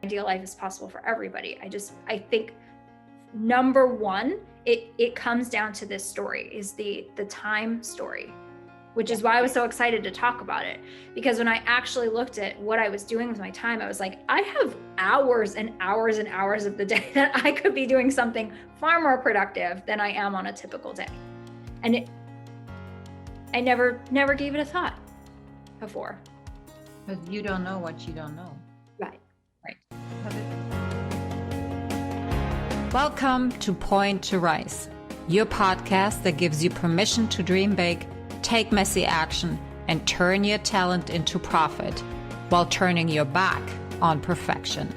ideal life is possible for everybody. I think number one, it comes down to this story, is the time story, which is why I was so excited to talk about it. Because when I actually looked at what I was doing with my time, I was like, I have hours and hours and hours of the day that I could be doing something far more productive than I am on a typical day. And I never gave it a thought before. Because you don't know what you don't know. Right. Welcome to Point to Rise, your podcast that gives you permission to dream big, take messy action, and turn your talent into profit while turning your back on perfection.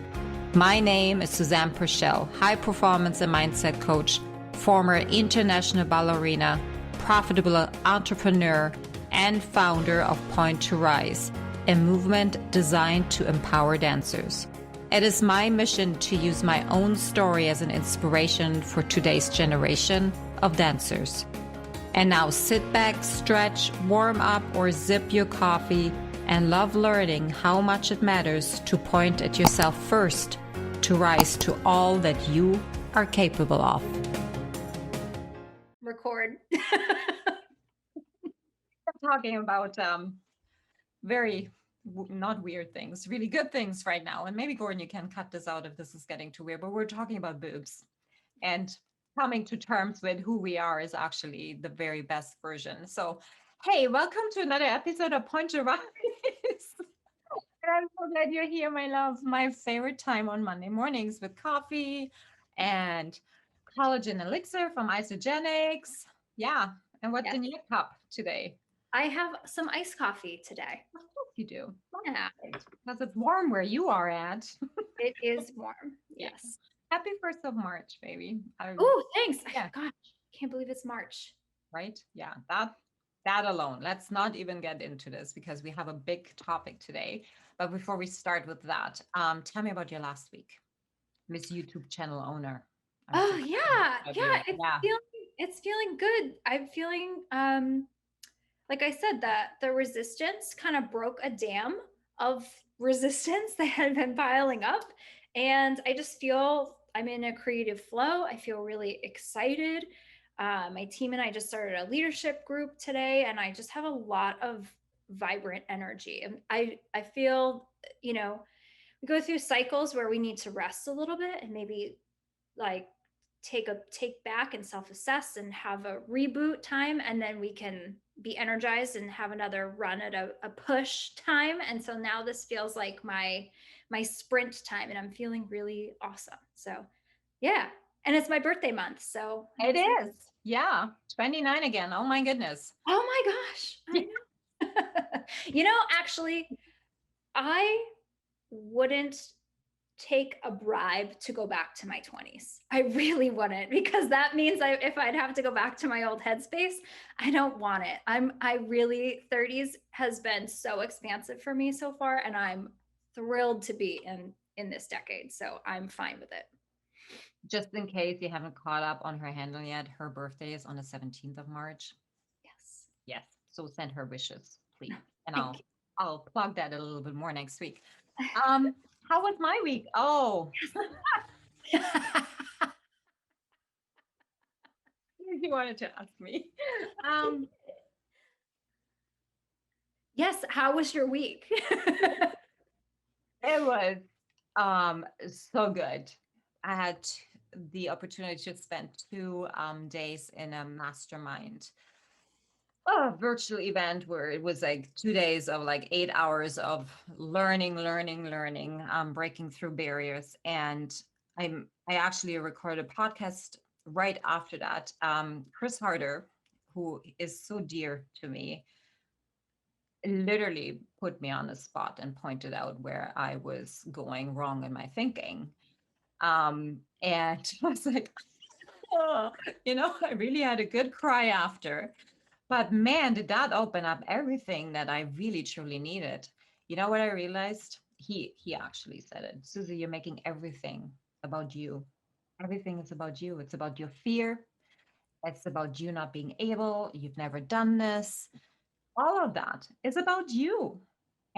My name is Suzanne Purcell, high performance and mindset coach, former international ballerina, profitable entrepreneur, and founder of Point to Rise, a movement designed to empower dancers. It is my mission to use my own story as an inspiration for today's generation of dancers. And now sit back, stretch, warm up, or sip your coffee and love learning how much it matters to point at yourself first to rise to all that you are capable of. Record. We're talking about very not weird things, really good things right now. And maybe Gordon, you can cut this out if this is getting too weird, but we're talking about boobs and coming to terms with who we are is actually the very best version. So, hey, welcome to another episode of Point to Rise. And I'm so glad you're here, my love. My favorite time on Monday mornings with coffee and collagen elixir from Isogenics. Yeah. And what's in your cup today? I have some iced coffee today. Of course you do. Yeah. Because it's warm where you are at. It is warm. Yes. Happy 1st of March, baby. Oh, thanks. Yeah. Gosh, can't believe it's March. Right? Yeah. That alone. Let's not even get into this because we have a big topic today. But before we start with that, tell me about your last week, Miss YouTube channel owner. Oh yeah. It's feeling good. I'm feeling like I said, that the resistance kind of broke a dam of resistance that had been piling up. And I just feel I'm in a creative flow. I feel really excited. My team and I just started a leadership group today, and I just have a lot of vibrant energy. And I feel, we go through cycles where we need to rest a little bit and maybe like take back and self-assess and have a reboot time, and then we can be energized and have another run at a push time. And so now this feels like my sprint time, and I'm feeling really awesome. So yeah, and it's my birthday month, so it is. Yeah, 29 again. Oh my goodness. Oh my gosh. I know. Actually, I wouldn't take a bribe to go back to my 20s. I really wouldn't, because that means if I'd have to go back to my old headspace, I don't want it. I really, 30s has been so expansive for me so far, and I'm thrilled to be in this decade. So I'm fine with it. Just in case you haven't caught up on her handle yet, her birthday is on the 17th of March. Yes. So send her wishes, please. And I'll plug that a little bit more next week. How was my week? Oh. You wanted to ask me. Yes, how was your week? It was so good. I had the opportunity to spend 2 days in a mastermind virtual event where it was like 2 days of like 8 hours of learning, breaking through barriers. And I actually recorded a podcast right after that. Chris Harder, who is so dear to me, literally put me on the spot and pointed out where I was going wrong in my thinking. And I was like, oh, I really had a good cry after. But man, did that open up everything that I really truly needed. You know what I realized? He actually said it. Susie, you're making everything about you. Everything is about you. It's about your fear. It's about you not being able. You've never done this. All of that is about you.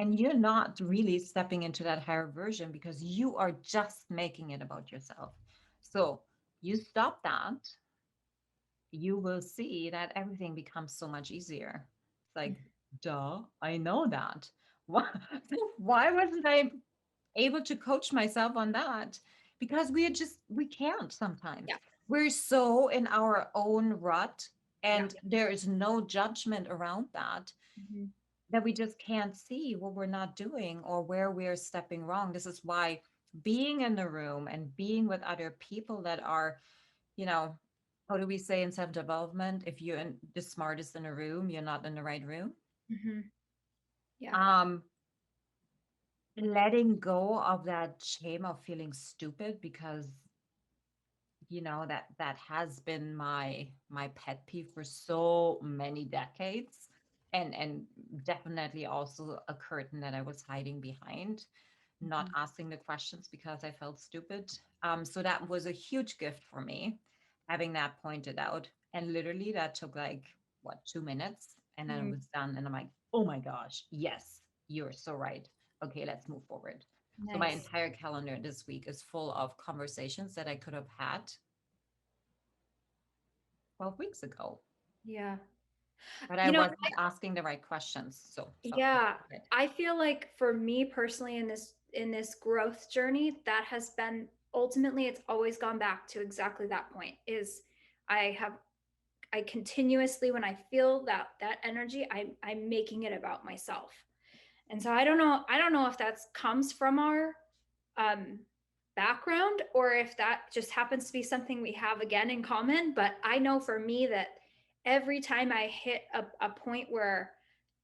And you're not really stepping into that higher version because you are just making it about yourself. So you stop that, you will see that everything becomes so much easier. It's like, duh, I know that. Why, why wasn't I able to coach myself on that? Because we can't sometimes. Yeah. We're so in our own rut, Yeah. and there is no judgment around that, Mhm. that we just can't see what we're not doing or where we're stepping wrong. This is why being in the room and being with other people that are, you know, how do we say in self development? If you're the smartest in a room, you're not in the right room. Mhm. Yeah. Um, letting go of that shame of feeling stupid, because that has been my pet peeve for so many decades, and definitely also a curtain that I was hiding behind, not Mhm. asking the questions because I felt stupid. So that was a huge gift for me, having that pointed out. And literally that took like what, 2 minutes, and then it Mm. was done. And I'm like, oh my gosh, yes, you're so right. Okay, let's move forward. So my Nice. entire calendar this week is full of conversations that I could have had 12 weeks ago, Yeah. but I You know, wasn't asking the right questions. So sorry. yeah, Okay. I feel like for me personally in this growth journey, that has been ultimately it's always gone back to exactly that point is I have I continuously when I feel that energy, I'm making it about myself. And so I don't know if that comes from our um background or if that just happens to be something we have again in common, but I know for me that every time I hit a point where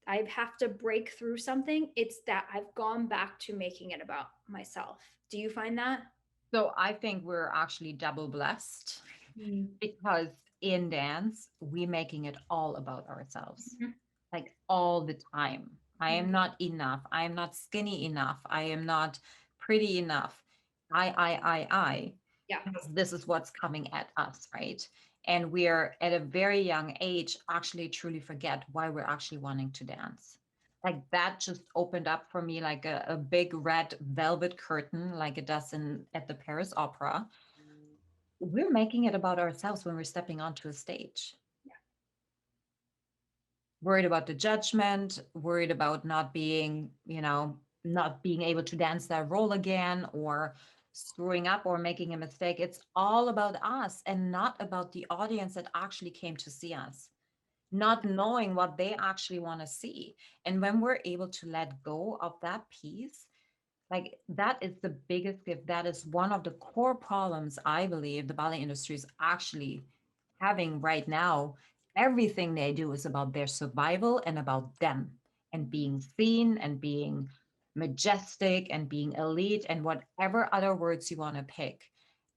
I have to break through something, it's that I've gone back to making it about myself. Do you find that? So I think we're actually double blessed, Mm. because in dance, we're making it all about ourselves, Mhm. like all the time. I am Mhm. not enough. I am not skinny enough. I am not pretty enough. I. Yeah. Because this is what's coming at us, right? And we're at a very young age actually truly forget why we're actually wanting to dance. Like that just opened up for me like a big red velvet curtain, like it does in at the Paris Opera. We're making it about ourselves when we're stepping onto a stage. Worried about the judgment, worried about not being able to dance that role again, or screwing up or making a mistake. It's all about us and not about the audience that actually came to see us, not knowing what they actually want to see. And when we're able to let go of that piece, like that is the biggest gift. That is one of the core problems I believe the ballet industry is actually having right now. Everything they do is about their survival and about them and being seen and being majestic and being elite and whatever other words you want to pick.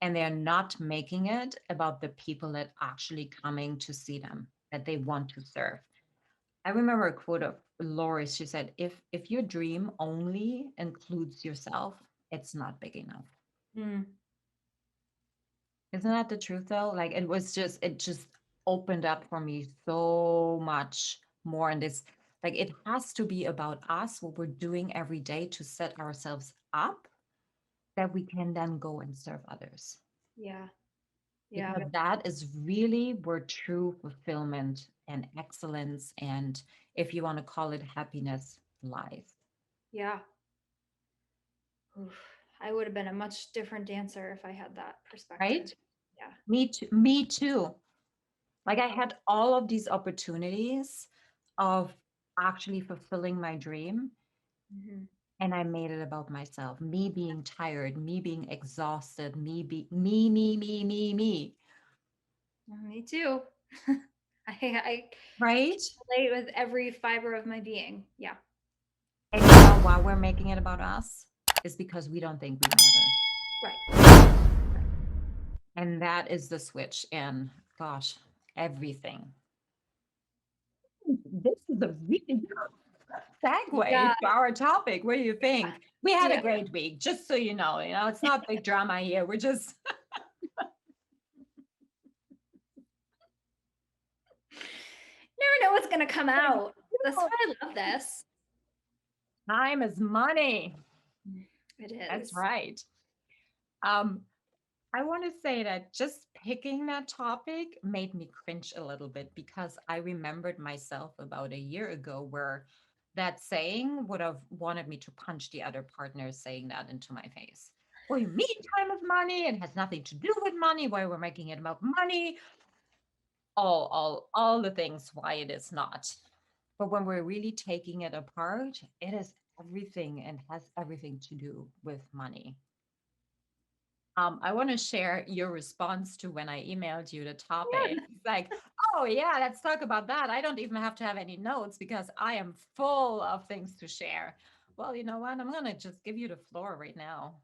And they're not making it about the people that actually coming to see them, that they want to serve. I remember a quote of Lori. She said, "If your dream only includes yourself, it's not big enough." Mm. Isn't that the truth though? Like it just opened up for me so much more in this. Like it has to be about us, what we're doing every day to set ourselves up, that we can then go and serve others. Yeah. Yeah. Because that is really where true fulfillment and excellence, and if you want to call it happiness, lies. Yeah. Oof. I would have been a much different dancer if I had that perspective. Right? Yeah. Me too. Me too. Like I had all of these opportunities of actually fulfilling my dream, Hmm. and I made it about myself. Me being tired, me being exhausted, me. Me too. I Right? relate with every fiber of my being. Yeah. And you know why we're making it about us? Is because we don't think we matter. Right. Right. And that is the switch in, gosh, everything. This is a really good Yeah. segue to our topic. What do you think? We had a Yeah. great week, just so you know. It's not big drama here. We're just Never know what's gonna come like, out. That's why I love this. Time is money. It That's is. right. Um, I want to say that just picking that topic made me cringe a little bit because I remembered myself about a year ago where that saying would have wanted me to punch the other partner saying that into my face. Well, you mean time is money? It has nothing to do with money. Why we're making it about money? All the things why it is not. But when we're really taking it apart, it is everything and has everything to do with money. I want to share your response to when I emailed you the topic. It's like, oh, yeah, let's talk about that. I don't even have to have any notes because I am full of things to share. Well, you know what? I'm going to just give you the floor right now.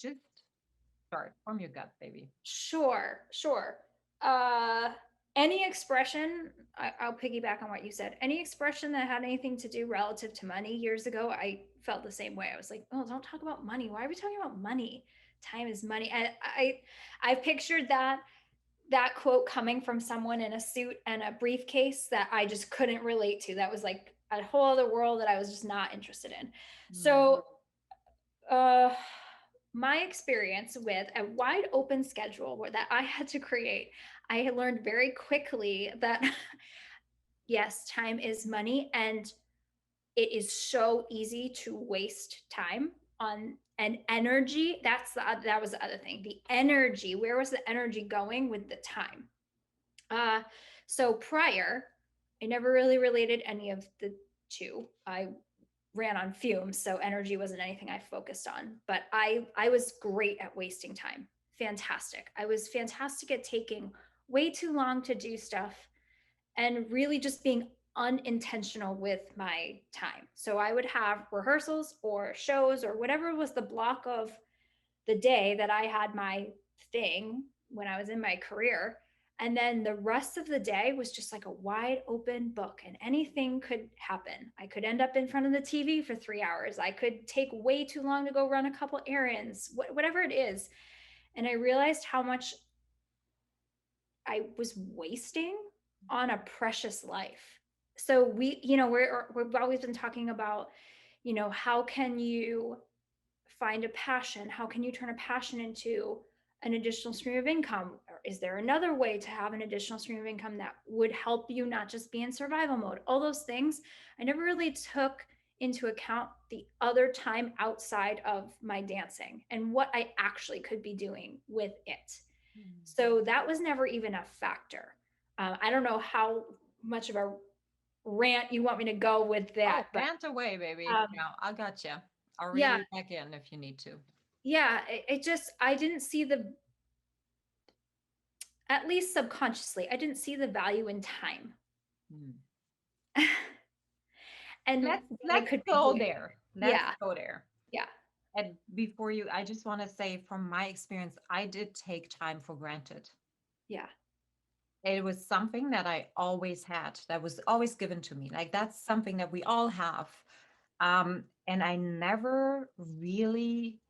Just start from your gut, baby. Sure, sure. Uh, any expression, I'll piggyback on what you said. Any expression that had anything to do relative to money years ago, I felt the same way. I was like, oh, don't talk about money. Why are we talking about money? Time is money. And I pictured that quote coming from someone in a suit and a briefcase that I just couldn't relate to. That was like a whole other world that I was just not interested in. Mm. So, uh, my experience with a wide open schedule that I had to create, I learned very quickly that yes, time is money, and it is so easy to waste time on an energy. That was the other thing. The energy. Where was the energy going with the time? Uh, so prior, I never really related any of the two. I ran on fumes, so energy wasn't anything I focused on. But I was great at wasting time. Fantastic. I was fantastic at taking way too long to do stuff and really just being unintentional with my time. So I would have rehearsals or shows or whatever was the block of the day that I had my thing when I was in my career. And then the rest of the day was just like a wide open book, and anything could happen. I could end up in front of the TV for 3 hours. I could take way too long to go run a couple errands, whatever it is. And I realized how much I was wasting on a precious life. So we've always been talking about, how can you find a passion? How can you turn a passion into an additional stream of income? Or is there another way to have an additional stream of income that would help you not just be in survival mode? All those things. I never really took into account the other time outside of my dancing and what I actually could be doing with it. Mm. So that was never even a factor. I don't know how much of a rant you want me to go with Oh, that, but rant away, baby. um, Yeah, I got you. I'll reel yeah, you back in if you need to. yeah, it just, I didn't see at least subconsciously, I didn't see the value in time Mm. and Let's what I let's could be go doing. there. Let's Yeah, go there. yeah, And before you, I just want to say from my experience, I did take time for granted. yeah, It was something that I always had, that was always given to me. Like that's something that we all have. And I never really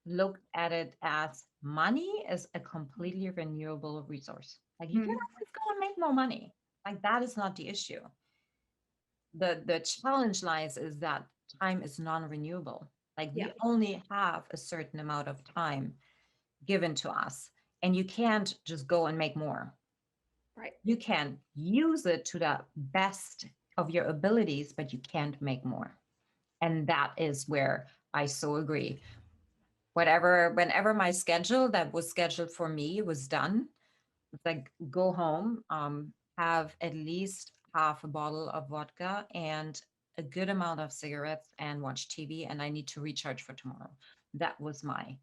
looked at it as money as a completely renewable resource. Like you can mm, always go and make more money. Like that is not the issue. The challenge lies is that time is non-renewable. Like yeah, we only have a certain amount of time given to us, and you can't just go and make more. right. You can use it to the best of your abilities, but you can't make more. And that is where I so agree. Whenever my schedule that was scheduled for me was done, it's like go home, have at least half a bottle of vodka and a good amount of cigarettes and watch TV, and I need to recharge for tomorrow. That was my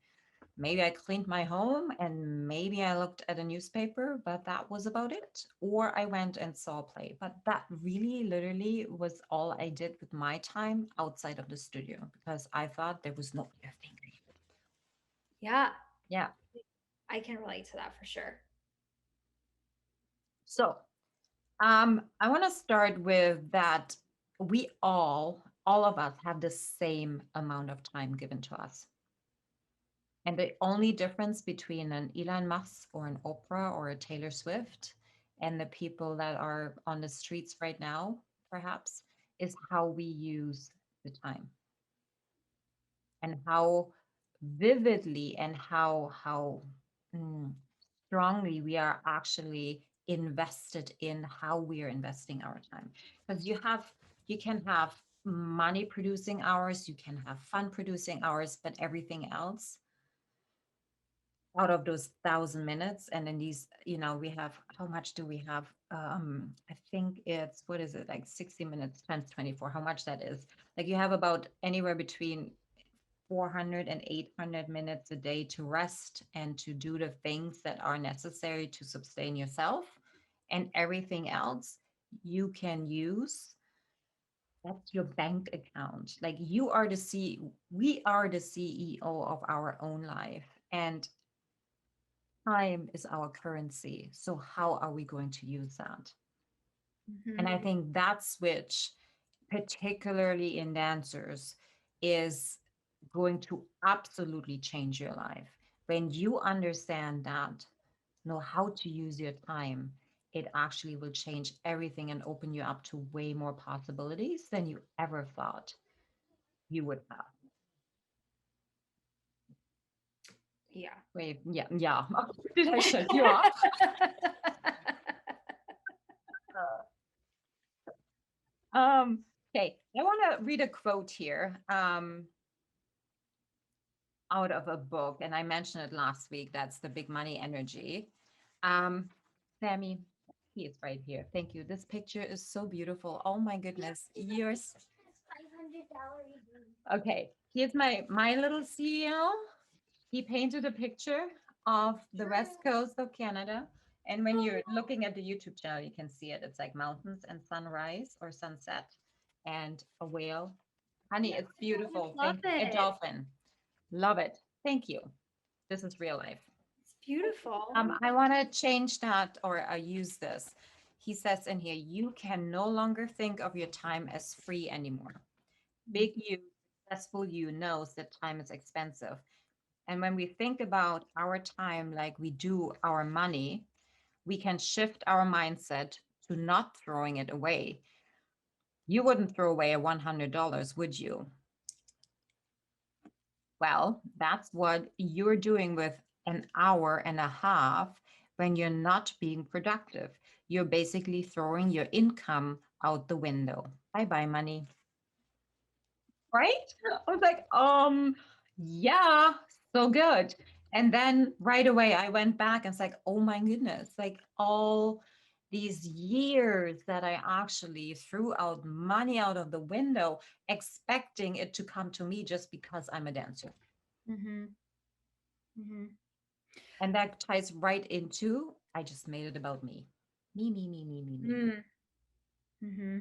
maybe I cleaned my home and maybe I looked at a newspaper, but that was about it. Or I went and saw a play. But that really literally was all I did with my time outside of the studio because I thought there was no other thing. Yeah, Yeah. I can relate to that for sure. So I want to start with that we all of us have the same amount of time given to us. And the only difference between an Elon Musk or an Oprah or a Taylor Swift and the people that are on the streets right now, perhaps, is how we use the time, and how vividly and how strongly we are actually invested in how we are investing our time. Because you can have money producing hours, you can have fun producing hours, but everything else out of those 1,000 minutes, and then these, we have, how much do we have? I think it's, what is it, like 60 minutes times 24, how much that is. Like you have about anywhere between 400 and 800 minutes a day to rest and to do the things that are necessary to sustain yourself, and everything else you can use. That's your bank account. Like we are the CEO of our own life, and time is our currency. So how are we going to use that? And I think that switch, particularly in dancers, is going to absolutely change your life. When you understand that, know how to use your time, it actually will change everything and open you up to way more possibilities than you ever thought you would have. Yeah. Wait, yeah. Did I shut you off? Okay, I want to read a quote here out of a book, and I mentioned it last week. That's The Big Money Energy. Sammy, he is right here. Thank you. This picture is so beautiful. Oh my goodness, yours. Okay, here's my little CEO. He painted a picture of the west coast of Canada. And when you're looking at the YouTube channel, you can see it. It's like mountains and sunrise or sunset and a whale. Honey, it's beautiful. Love Thank you. A it. dolphin. Love it. Thank you. This is real life. It's beautiful. I want to change that, or use this. He says in here, you can no longer think of your time as free anymore. Big you, successful you knows that time is expensive. And when we think about our time like we do our money, we can shift our mindset to not throwing it away. You wouldn't throw away a $100, would you? Well, that's what you're doing with an hour and a half when you're not being productive. You're basically throwing your income out the window. Bye-bye, money. Right? I was like, yeah, so good. And then right away I went back and it's like, oh my goodness, like all these years that I actually threw out money out of the window, expecting it to come to me just because I'm a dancer. Mm-hmm. Mm-hmm. And that ties right into, I just made it about me. Me. Mm-hmm.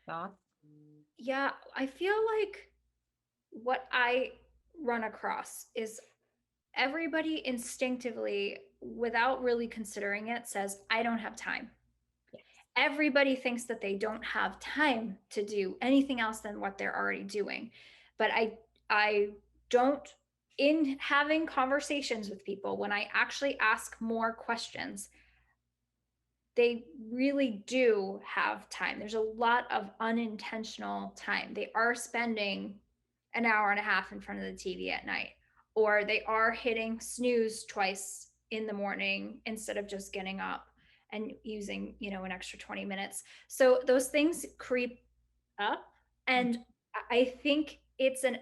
Thoughts? Yeah, I feel like what I run across is everybody instinctively, without really considering it, says, I don't have time. Yes. Everybody thinks that they don't have time to do anything else than what they're already doing. But I don't, in having conversations with people, when I actually ask more questions, they really do have time. There's a lot of unintentional time. They are spending an hour and a half in front of the TV at night, or they are hitting snooze twice in the morning instead of just getting up and using, an extra 20 minutes. So those things creep up. And I think it's an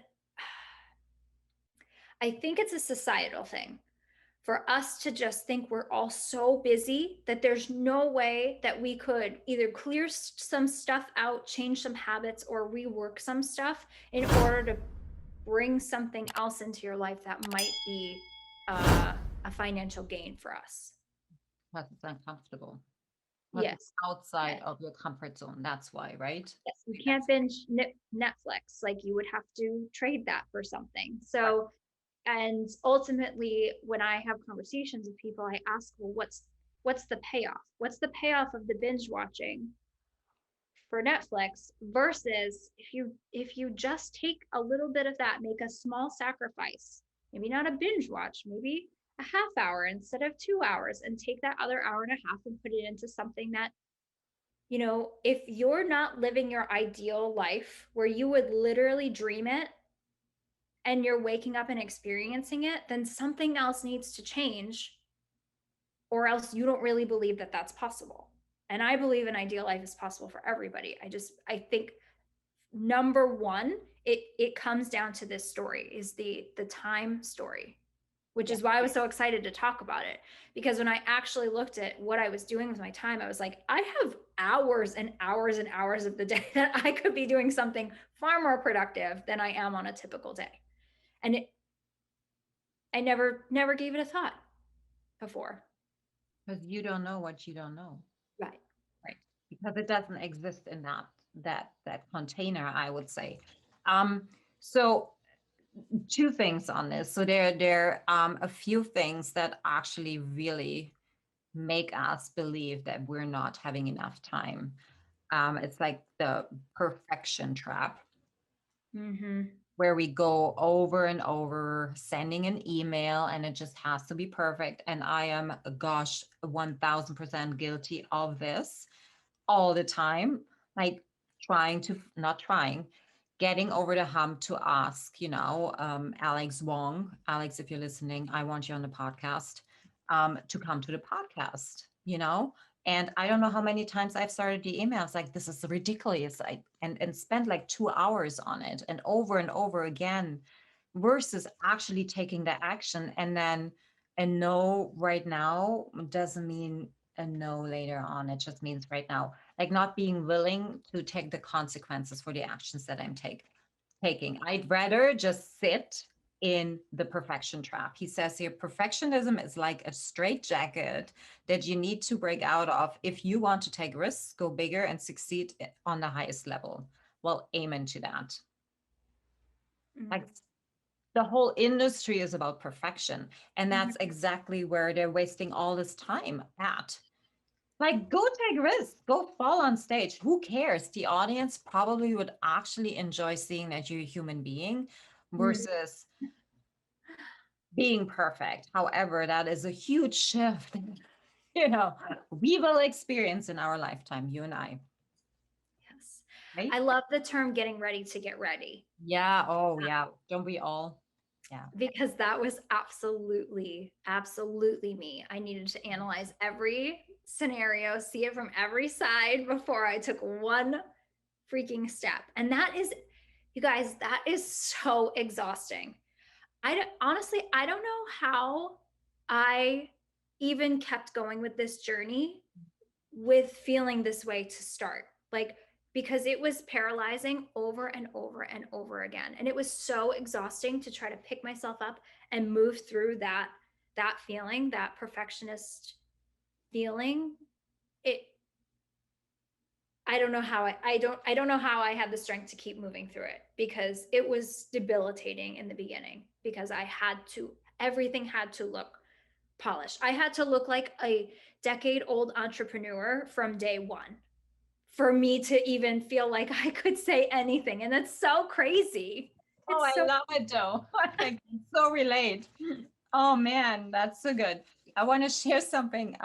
I think it's a societal thing for us to just think we're all so busy that there's no way that we could either clear some stuff out, change some habits, or rework some stuff in order to bring something else into your life that might be a financial gain for us. Because it's uncomfortable. Because it's Yes. outside Yes. of your comfort zone. That's why, right? Yes. You can't binge Netflix. Like you would have to trade that for something. Right. So, and ultimately when I have conversations with people, I ask, well, what's the payoff? What's the payoff of the binge watching for Netflix versus if you just take a little bit of that, make a small sacrifice, maybe not a binge watch, maybe a half hour instead of 2 hours, and take that other hour and a half and put it into something that if you're not living your ideal life where you would literally dream it and you're waking up and experiencing it, then something else needs to change, or else you don't really believe that that's possible. And I believe an ideal life is possible for everybody. I think number one, it comes down to this story, is the time story, which Yeah. is why I was so excited to talk about it. Because when I actually looked at what I was doing with my time, I was like, I have hours and hours and hours of the day that I could be doing something far more productive than I am on a typical day. And I never gave it a thought before. Because you don't know what you don't know. Right. Right. Because it doesn't exist in that container, I would say. Um, so two things on this. So there a few things that actually really make us believe that we're not having enough time. It's like the perfection trap, Mm-hmm. where we go over and over sending an email and it just has to be perfect. And I am, gosh, 1000% guilty of this all the time, like not trying, getting over the hump to ask, Alex Wong, Alex, if you're listening, I want you on the podcast, to come to the podcast, And I don't know how many times I've started the emails like, this is ridiculous. And spent like 2 hours on it and over again, versus actually taking the action. And then a no right now doesn't mean a no later on. It just means right now, like not being willing to take the consequences for the actions that I'm taking. I'd rather just sit in the perfection trap. He says here, perfectionism is like a straitjacket that you need to break out of if you want to take risks, go bigger, and succeed on the highest level. Well, amen to that. Like, the whole industry is about perfection. And Mm-hmm. that's exactly where they're wasting all this time at. Like, go take risks, go fall on stage. Who cares? The audience probably would actually enjoy seeing that you're a human being Mm-hmm. versus being perfect. However, that is a huge shift, we will experience in our lifetime, you and I, Yes. right? I love the term getting ready to get ready, Yeah. Oh, yeah. Don't we all? Yeah. because that was absolutely, absolutely me. I needed to analyze every scenario, see it from every side before I took one freaking step. And that is, you guys, that is so exhausting. Honestly, I don't know how I even kept going with this journey with feeling this way to start. Like, because it was paralyzing over and over and over again. And it was so exhausting to try to pick myself up and move through that feeling, that perfectionist feeling. It I don't know how I don't know how I had the strength to keep moving through it, because it was debilitating in the beginning, because everything had to look polished. I had to look like a decade old entrepreneur from day one for me to even feel like I could say anything. And that's so crazy. Oh, It's I so love it, though. I can so relate. Oh man, that's so good. I want to share something.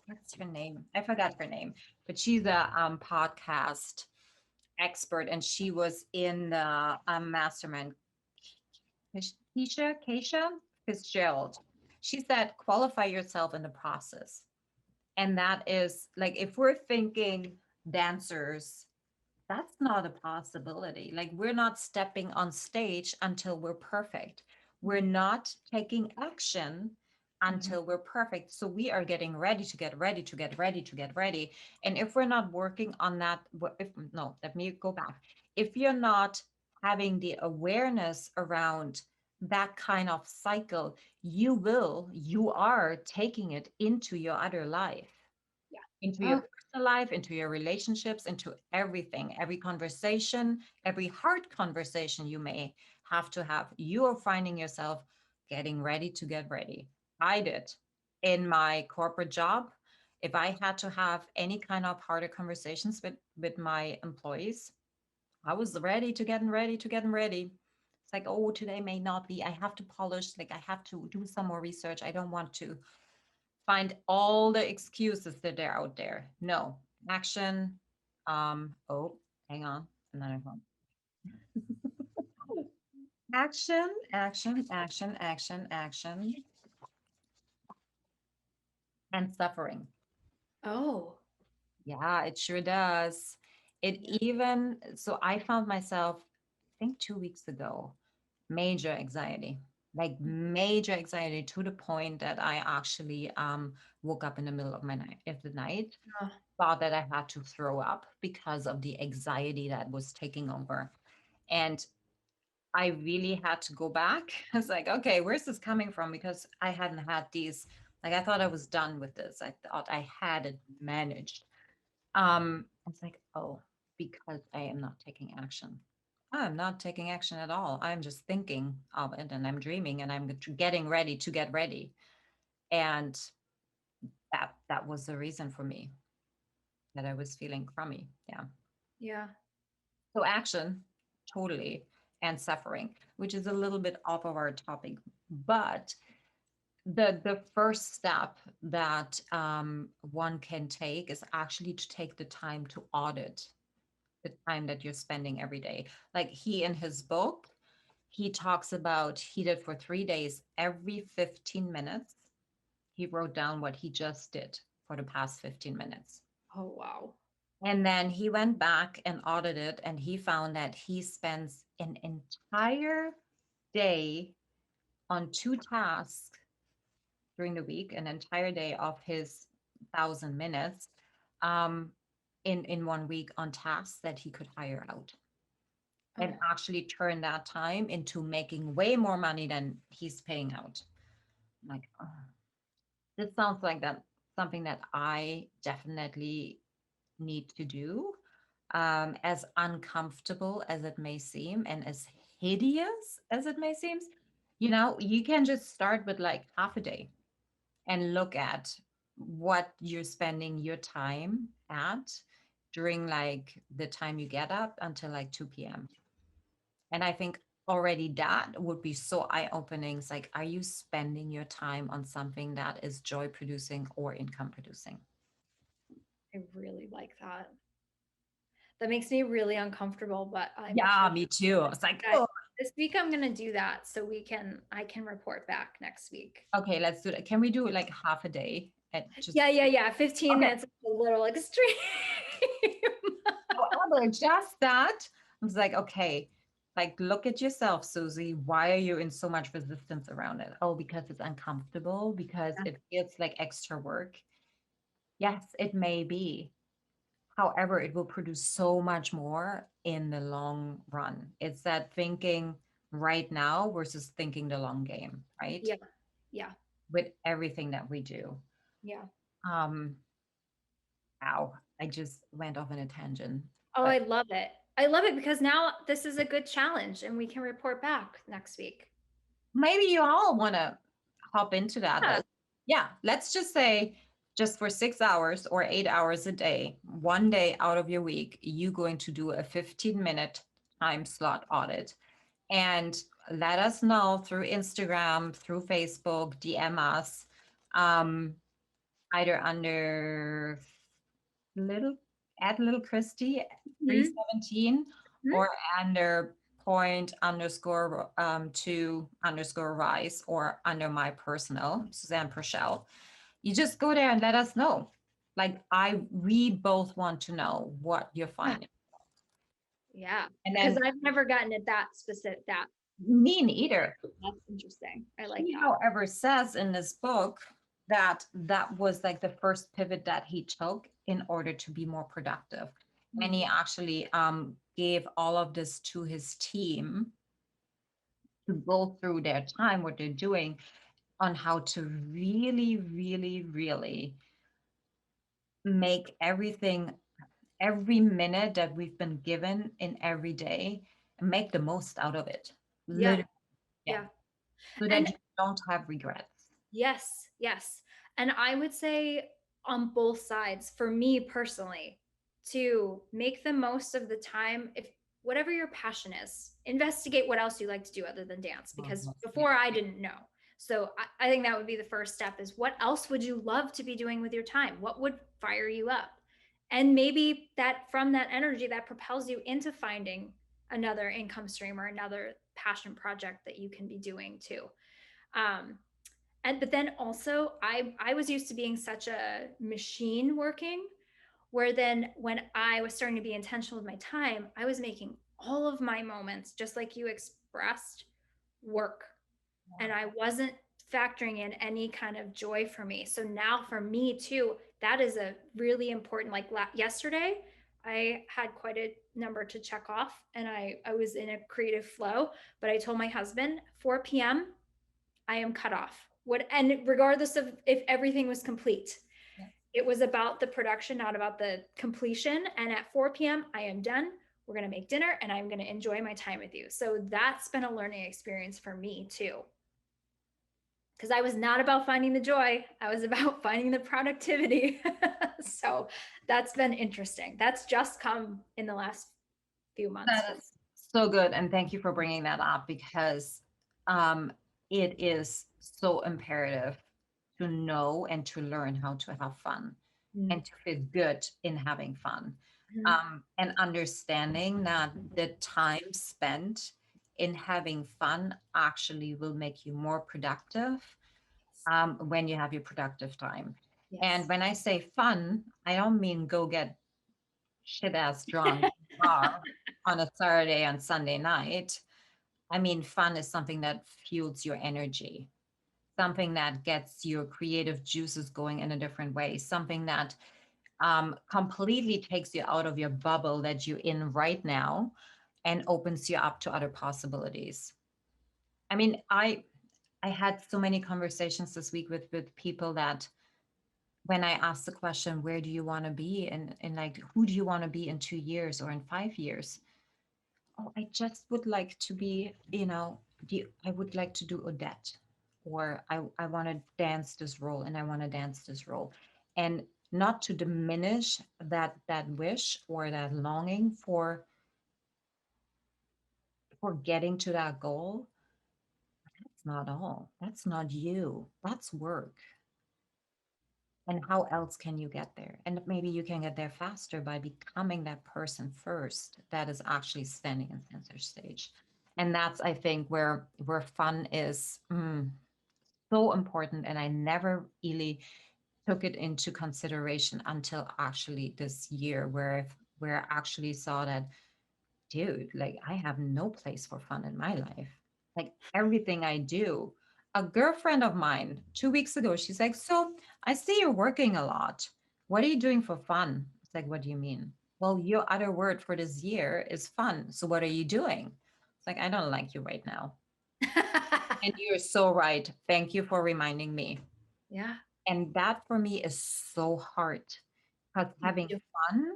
What's her name? I forgot her name, but she's a podcast expert, and she was in the mastermind. Keisha Fitzgerald. She said, qualify yourself in the process. And that is like, if we're thinking dancers, that's not a possibility. Like, we're not stepping on stage until we're perfect. We're not taking action Mhm. until we're perfect. So we are getting ready to get ready to get ready to get ready. And if we're not working on that, if no, let me go back. If you're not having the awareness around that kind of cycle, you are taking it into your other life, Yeah. into your Oh, personal life, into your relationships, into everything, every conversation, every hard conversation you may have to have. You are finding yourself getting ready to get ready. I did in my corporate job. If I had to have any kind of harder conversations with my employees, I was ready to getting ready to getting ready. It's like, oh, today may not be. I have to polish, like I have to do some more research. I don't want to find all the excuses that are out there. No, action. Oh, hang on. Another one. Action, action, action, action, action, and suffering. Oh, Yeah, it sure does. It yeah. even, so I found myself, I think 2 weeks ago, major anxiety, like major anxiety to the point that I actually woke up in the middle of the night, Oh, thought that I had to throw up because of the anxiety that was taking over. And I really had to go back. I was like, okay, where's this coming from? Because I hadn't had these, like, I thought I was done with this. I thought I had it managed. It's like, oh, because I am not taking action. I'm not taking action at all. I'm just thinking of it and I'm dreaming and I'm getting ready to get ready. And that was the reason for me that I was feeling crummy. Yeah. yeah. So action, totally, and suffering, which is a little bit off of our topic, but the first step that one can take is actually to take the time to audit the time that you're spending every day. Like he in his book, he talks about he did for 3 days, every 15 minutes, he wrote down what he just did for the past 15 minutes. Oh, wow. And then he went back and audited, and he found that he spends an entire day on two tasks during the week, an entire day of his 1,000 minutes um, in 1 week on tasks that he could hire out and Oh, actually turn that time into making way more money than he's paying out. Like, oh, this sounds like that something that I definitely need to do. As uncomfortable as it may seem, and as hideous as it may seem, you can just start with like half a day and look at what you're spending your time at during like the time you get up until like 2 p.m. And I think already that would be so eye opening. It's like, are you spending your time on something that is joy producing or income producing? I really like that. That makes me really uncomfortable, but I'm Yeah, sure me too. It's like, that oh, this week I'm gonna do that so I can report back next week. okay, let's do it. Can we do it like half a day? And just, Yeah, yeah, yeah. 15 okay. minutes is a little extreme. However, just that, I was like, okay, like look at yourself, Susie. Why are you in so much resistance around it? Oh, because it's uncomfortable, because Yeah, it feels like extra work. Yes, it may be. However, it will produce so much more in the long run. It's that thinking right now versus thinking the long game, right? yeah, yeah, With everything that we do. yeah. Um, Ow, I just went off on a tangent. Oh, But I love it. I love it because now this is a good challenge and we can report back next week. maybe you all want to hop into that. Yeah. Yeah, let's just say just for 6 hours or 8 hours a day, one day out of your week, you going to do a 15-minute time slot audit and let us know through Instagram, through Facebook, DM us, um, either under little at little Christy Mhm, 317 mhm. or under point underscore two underscore rise or under my personal Suzanne Purcell. You just go there and let us know. Like we both want to know what you're Yeah, finding. yeah. And Because then I've never gotten it that specific. me neither. That's interesting. I like He, that. however, says in this book that that was like the first pivot that he took in order to be more productive. And he Mhm. actually gave all of this to his team to go through their time, what they're doing, on how to really, really, really make everything, every minute that we've been given in every day, make the most out of it. Yeah, Literally, yeah. yeah. So that And you don't have regrets. yes, yes. And I would say on both sides, for me personally, to make the most of the time, if whatever your passion is, investigate what else you like to do other than dance, because Mhm. Yeah. before I didn't know. So I think that would be the first step is what else would you love to be doing with your time? What would fire you up? And maybe that from that energy that propels you into finding another income stream or another passion project that you can be doing too. Um, and but then also I was used to being such a machine working, where then when I was starting to be intentional with my time, I was making all of my moments, just like you expressed, work. And I wasn't factoring in any kind of joy for me. So now for me too, that is a really important, like yesterday, I had quite a number to check off and I was in a creative flow, but I told my husband 4 p.m. I am cut off. What, and regardless of if everything was complete, Yeah. it was about the production, not about the completion. And at 4 p.m., I am done. We're going to make dinner and I'm going to enjoy my time with you. So that's been a learning experience for me too. Because I was not about finding the joy, I was about finding the productivity. So that's been interesting. That's just come in the last few months That for me. is so good. And thank you for bringing that up because um, it is so imperative to know and to learn how to have fun and to feel good in having fun. Mm-hmm. And understanding that the time spent in having fun actually will make you more productive when you have your productive time. And Yes. when I say fun, I don't mean go get shit ass drunk in the bar on a Saturday and Sunday night. I mean, fun is something that fuels your energy, something that gets your creative juices going in a different way, something that completely takes you out of your bubble that you're in right now and opens you up to other possibilities. I mean, I had so many conversations this week with people that when I asked the question, where do you want to be? And like, who do you want to be in 2 years or in 5 years? Oh, I just would like to be, I would like to do Odette, or I want to dance this role and I want to dance this role. And not to diminish that wish or that longing for getting to that goal. That's not all. That's not you. That's work. And how else can you get there? And maybe you can get there faster by becoming that person first that is actually standing in center stage. And that's, I think, where fun is so important. And I never really took it into consideration until actually this year, where I actually saw that, dude, like I have no place for fun in my life. Like everything I do. A girlfriend of mine 2 weeks ago, she's like, so I see you're working a lot. What are you doing for fun? It's like, what do you mean? Well, your other word for this year is fun. So what are you doing? It's like, I don't like you right now. And you're so right. Thank you for reminding me. Yeah. And that for me is so hard because Me having too. fun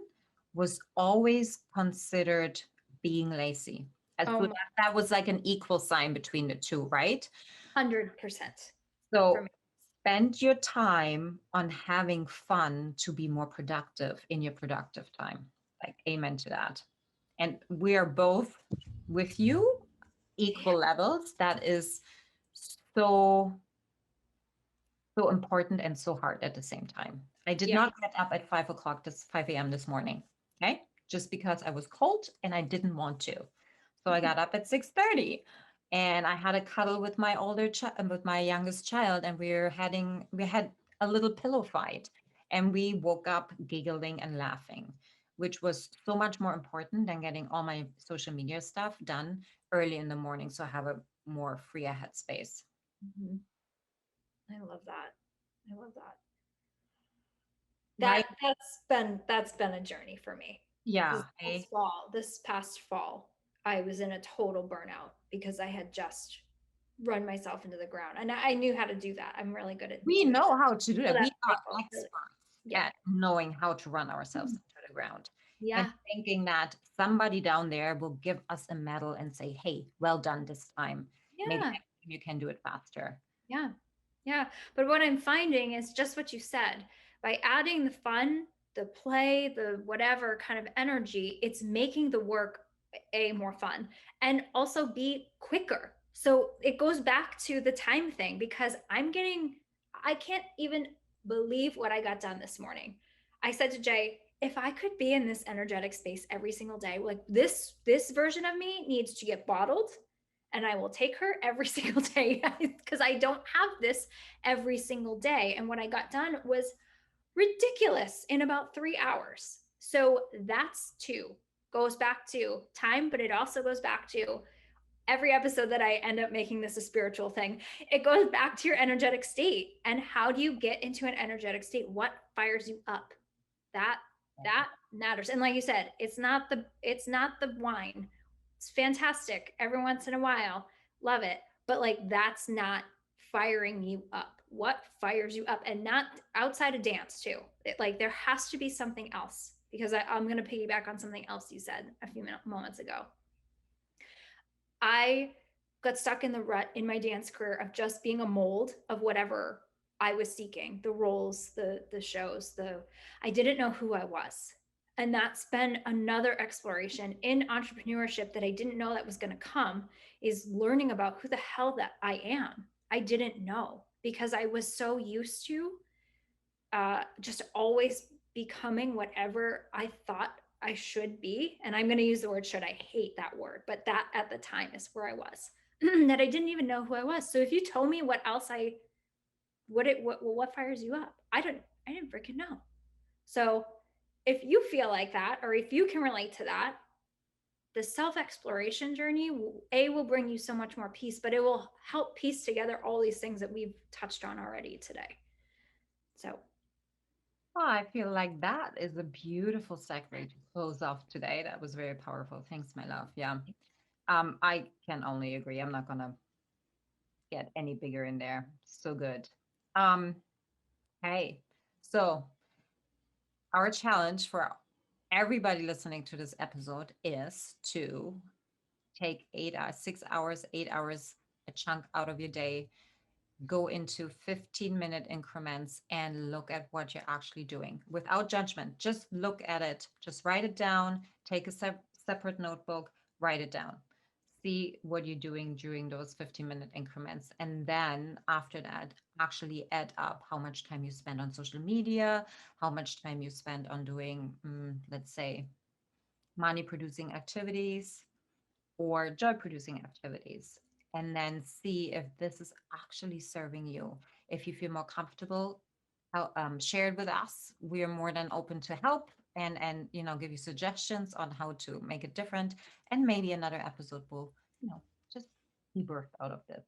was always considered being lazy. And Oh so my, that was like an equal sign between the two, right? 100% for So me. spend your time on having fun to be more productive in your productive time. Like, amen to that. And we are both with you, Yeah. equal levels. That is so so important and so hard at the same time. I did Yeah. not get up at 5 o'clock, this 5 a.m. this morning. Okay. Just because I was cold and I didn't want to. So I got up at 6:30 and I had a cuddle with my with my youngest child, and we had a little pillow fight and we woke up giggling and laughing, which was so much more important than getting all my social media stuff done early in the morning. So I have a more free ahead space. Mhm. I love that. I love that. My That's been a journey for me. Yeah, I This past fall, I was in a total burnout because I had just run myself into the ground. And I knew how to do that. I'm really good at we doing know that. how to do So that. that's We my are fault, really. experts Yeah. at knowing how to run ourselves into the ground and Yeah. thinking that somebody down there will give us a medal and say, hey, well done this time. Maybe Yeah. next time you can do it faster. Yeah. Yeah. But what I'm finding is just what you said. By adding the fun, the play, the whatever kind of energy, it's making the work a more fun and also be quicker. So it goes back to the time thing because I can't even believe what I got done this morning. I said to Jay, if I could be in this energetic space every single day, like this version of me needs to get bottled, and I will take her every single day because I don't have this every single day. And what I got done was ridiculous in about 3 hours. So that's two. Goes back to time, but it also goes back to every episode that I end up making this a spiritual thing. It goes back to your energetic state. And how do you get into an energetic state? What fires you up? That matters. And like you said, it's not the wine. It's fantastic every once in a while. Love it. But like that's not firing you up. What fires you up? And not outside of dance too. Like there has to be something else, because I'm going to piggyback on something else you said a few moments ago. I got stuck in the rut in my dance career of just being a mold of whatever I was seeking, the roles, the shows, I didn't know who I was. And that's been another exploration in entrepreneurship that I didn't know that was going to come, is learning about who the hell that I am. I didn't know, because I was so used to just always becoming whatever I thought I should be. And I'm going to use the word should. I hate that word, but that at the time is where I was, that I didn't even know who I was. So if you told me what else what fires you up? I didn't freaking know. So if you feel like that, or if you can relate to that, the self-exploration journey will bring you so much more peace, but it will help piece together all these things that we've touched on already today. So I feel like that is a beautiful segue to close off today. That was very powerful. Thanks, my love. Yeah. I can only agree. I'm not gonna get any bigger in there. So good. Hey, so our challenge for everybody listening to this episode is to take 6 hours, 8 hours, a chunk out of your day, go into 15-minute increments and look at what you're actually doing without judgment. Just look at it, just write it down, take a separate notebook, write it down. See what you're doing during those 15-minute increments. And then after that, actually add up how much time you spend on social media, how much time you spend on doing, let's say, money producing activities or joy producing activities. And then see if this is actually serving you. If you feel more comfortable, share it with us. We are more than open to help and give you suggestions on how to make it different. And maybe another episode will just be birthed out of this.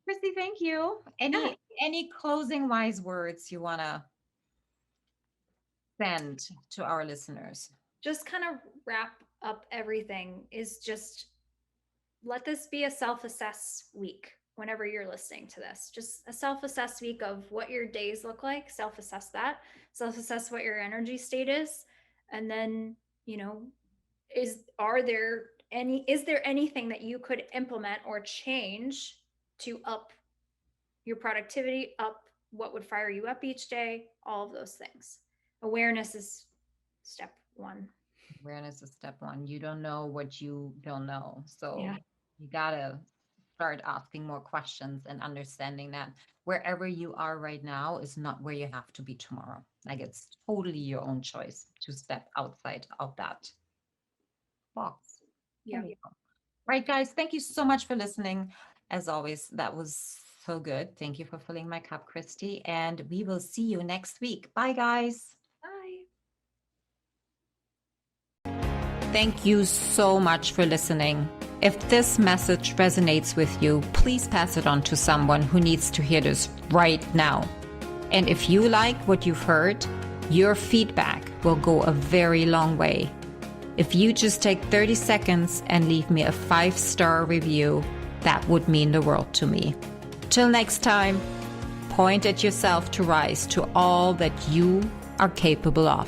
Christy, thank you. Any closing wise words you want to send to our listeners? Just kind of wrap up everything is just let this be a self-assess week. Whenever you're listening to this, just a self-assess week of what your days look like, self-assess that, self-assess what your energy state is. And then, is there anything that you could implement or change to up your productivity, up what would fire you up each day, all of those things. Awareness is step one. Awareness is step one. You don't know what you don't know. So you gotta start asking more questions and understanding that wherever you are right now is not where you have to be tomorrow. Like it's totally your own choice to step outside of that box. Yeah. Right, guys. Thank you so much for listening. As always, that was so good. Thank you for filling my cup, Christy. And we will see you next week. Bye, guys. Bye. Thank you so much for listening. If this message resonates with you, please pass it on to someone who needs to hear this right now. And if you like what you've heard, your feedback will go a very long way. If you just take 30 seconds and leave me a 5-star review, that would mean the world to me. Till next time, point at yourself to rise to all that you are capable of.